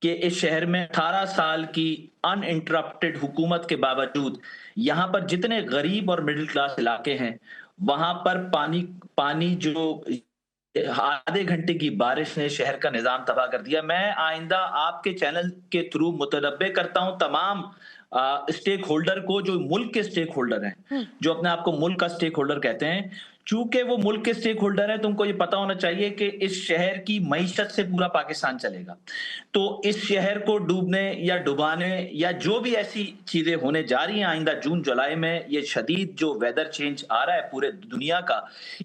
कि इस शहर में 18 साल की अनइंटरप्टेड हुकूमत के बावजूद यहाँ पर जितने गरीब और मिडिल क्लास इलाके हैं, वहाँ पर पानी पानी जो आधे घंटे की बारिश ने शहर का निज़ाम तबाह कर दिया। मैं आइंदा आपके चैनल के थ्रू मुतनब्बे करता हूँ तमाम स्टेक होल्डर को, जो मुल्क के स्टेक होल्डर हैं, हुँ। जो अपने आप को मुल्क का स्टेक होल्डर कहते हैं। चूँकि वो मुल्क के स्टेक होल्डर हैं, तो उनको ये पता होना चाहिए कि इस शहर की मईशत से पूरा पाकिस्तान चलेगा। तो इस शहर को डूबने या डुबाने या जो भी ऐसी चीज़ें होने जा रही हैं आइंदा जून-जुलाई में, ये शदीद जो वेदर चेंज आ रहा है पूरे दुनिया का,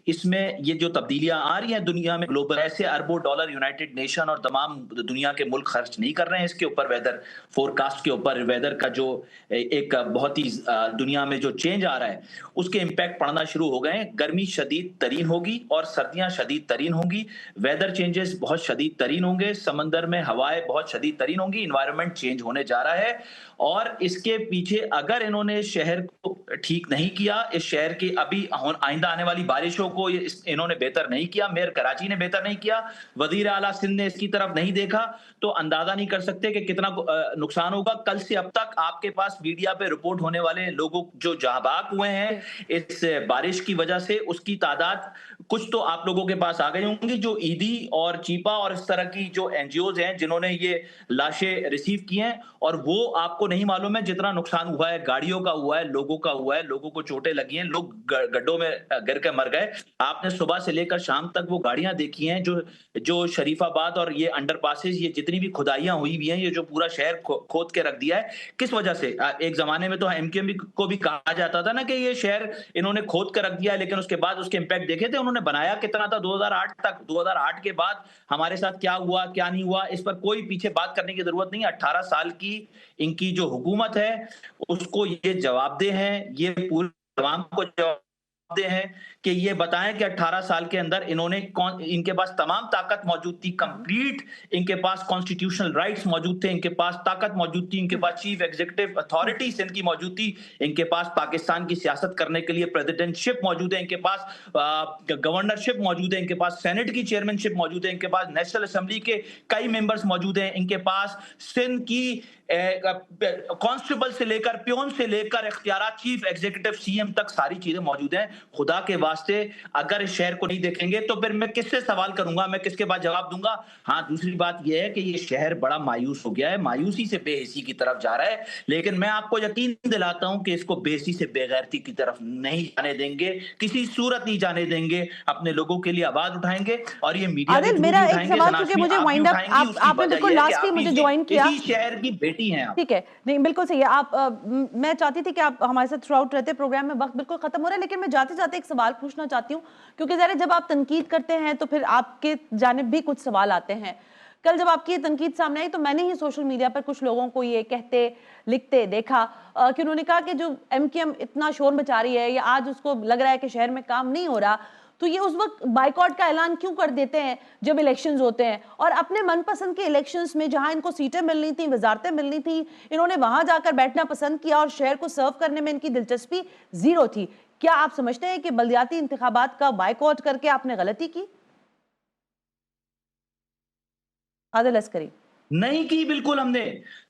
इसमें ये जो तब्दीलियाँ आ रही हैं दुनिया में ग्लोबल, ऐसे अरबों डॉलर यूनाइटेड नेशन और तमाम दुनिया के मुल्क खर्च नहीं कर रहे हैं इसके ऊपर, वेदर फोरकास्ट के ऊपर, वेदर का जो एक बहुत ही दुनिया में जो चेंज आ रहा है, उसके इम्पैक्ट पड़ना शुरू हो गए हैं। गर्मी शदीद तरीन होगी और सर्दियाँ शदीद तरीन होंगी, वेदर चेंजेस बहुत शदीद तरीन होंगे, समंदर में हवाएँ बहुत शदीद तरीन होंगी, एनवायरनमेंट चेंज होने जा रहा है। और इसके पीछे अगर इन्होंने शहर को ठीक नहीं किया, इस शहर की अभी आइंदा आने वाली बारिशों को इन्होंने बेहतर नहीं किया, मेयर कराची ने बेहतर नहीं किया, वजीर आला सिंध ने इसकी तरफ नहीं देखा, तो अंदाजा नहीं कर सकते कि कितना नुकसान होगा। कल से अब तक आपके पास मीडिया पे रिपोर्ट होने वाले लोगों जो जहां बाग हुए हैं इस बारिश की वजह से, उसकी तादाद कुछ तो आप लोगों के पास आ गई होंगी, जो ईदी और चीपा और इस तरह की जो एनजीओज हैं जिन्होंने ये लाशें रिसीव की हैं, और वो आपको नहीं मालूम है जितना नुकसान हुआ है, गाड़ियों का हुआ है, लोगों का हुआ है, लोगों को चोटें लगी हैं, लोग गड्ढों में गिर के मर गए। आपने सुबह से लेकर शाम तक वो गाड़ियां देखी हैं जो जो शरीफाबाद और ये अंडरपासेस, ये जितनी भी खुदाइयां हुई हुई हैं, ये जो पूरा शहर खोद के रख दिया है, किस वजह से? एक जमाने में तो एमक्यूएम को भी कहा जाता था ना कि ये शहर इन्होंने खोद कर रख दिया है, लेकिन उसके बाद उसके इम्पैक्ट देखे थे उन्होंने, बनाया कितना था 2008 तक, 2008 के बाद हमारे साथ क्या हुआ क्या नहीं हुआ, इस पर कोई पीछे बात करने की जरूरत नहीं है। 18 साल की इनकी जो हुकूमत है उसको ये जवाबदेह हैं, ये पूरे अवाम को जवाबदेह हैं कि ये बताएं कि 18 साल के अंदर इन्होंने कौन, इनके पास तमाम ताकत मौजूद थी, कंप्लीट इनके पास कॉन्स्टिट्यूशनल राइट्स मौजूद थे, इनके पास ताकत मौजूद थी, इनके पास चीफ एग्जीक्यूटिव अथॉरिटीज इनकी मौजूद थी, इनके पास पाकिस्तान की सियासत करने के लिए प्रेसिडेंटशिप मौजूद है, इनके पास गवर्नरशिप मौजूद है, इनके पास सेनेट की चेयरमैनशिप मौजूद है, इनके पास नेशनल असेंबली के कई मेंबर्स मौजूद हैं, इनके पास सिंध की कांस्टेबल से लेकर प्योन से लेकर इख्तियारात चीफ एग्जीक्यूटिव सीएम तक सारी चीजें मौजूद हैं। खुदा के वास्ते अगर इस शहर को नहीं देखेंगे तो फिर मैं किससे सवाल करूंगा, मैं किसके बाद जवाब दूंगा? हाँ, दूसरी बात यह है कि ये शहर बड़ा मायूस हो गया है, मायूसी से बेहिसी की तरफ जा रहा है, लेकिन मैं आपको यकीन दिलाता हूं कि इसको बेहिसी से बेगैरती की तरफ नहीं जाने देंगे, किसी सूरत नहीं जाने देंगे, अपने लोगों के लिए आवाज उठाएंगे और ये मीडिया के थ्रू मेरा एक उठाएंगे। सवाल, क्योंकि मुझे वाइंड अप, आपने बिल्कुल लास्टली मुझे ज्वाइन किया, इसी शहर की बेटी हैं आप। ठीक है, नहीं बिल्कुल सही है आप। मैं चाहती थी कि आप हमारे साथ थ्रू आउट रहते, प्रोग्राम में वक्त बिल्कुल खत्म हो रहा है, लेकिन मैं जाते जाते एक सवाल पूछना चाहती हूँ, क्योंकि ज़रा जब आप तनकीद करते हैं तो फिर आपके जानिब भी कुछ सवाल आते हैं। कल जब आपकी ये तनकीद सामने आई तो मैंने ही सोशल मीडिया पर कुछ लोगों को ये कहते लिखते देखा कि उन्होंने कहा कि जो एमक्यूएम इतना शोर मचा रही है या आज उसको लग रहा है कि शहर में काम नहीं हो रहा, तो ये उस वक्त बाइकआउट का ऐलान क्यों कर देते हैं जब इलेक्शंस होते हैं, और अपने मनपसंद के इलेक्शंस में जहां इनको सीटें मिलनी थी, वजारतें मिलनी थी, इन्होंने वहां जाकर बैठना पसंद किया और शहर को सर्व करने में इनकी दिलचस्पी जीरो थी। क्या आप समझते हैं कि बल्दियाती इंतखाबात का बाइकआउट करके आपने गलती की? आदिल अस्करी। नहीं की बिल्कुल हमने।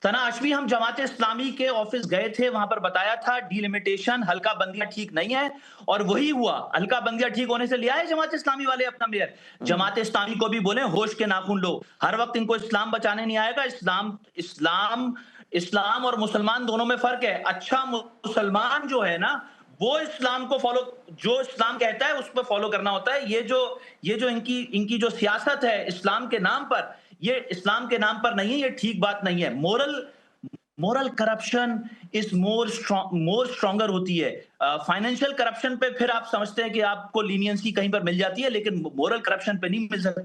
सना आशवी, हम जमात इस्लामी के ऑफिस गए थे, वहां पर बताया था डीलिमिटेशन, हल्का बंदियां ठीक नहीं है, और वही हुआ। हल्का बंदियां ठीक होने से लिया है जमात इस्लामी वाले अपना मेयर। जमात इस्लामी को भी बोले होश के नाखून लो, हर वक्त इनको इस्लाम बचाने नहीं आएगा। इस्लाम इस्लाम इस्लाम और मुसलमान दोनों में फर्क है। अच्छा मुसलमान जो है ना, वो इस्लाम को फॉलो, जो इस्लाम कहता है उस पर फॉलो करना होता है। ये जो इनकी इनकी जो सियासत है इस्लाम के नाम पर, ये इस्लाम के नाम पर नहीं है, ये ठीक बात नहीं है। Moral corruption is more stronger होती है। फाइनेंशियल करप्शन पे फिर आप समझते हैं कि आपको लीनियंसी कहीं पर मिल जाती है, लेकिन मोरल करप्शन पे नहीं मिल सकती।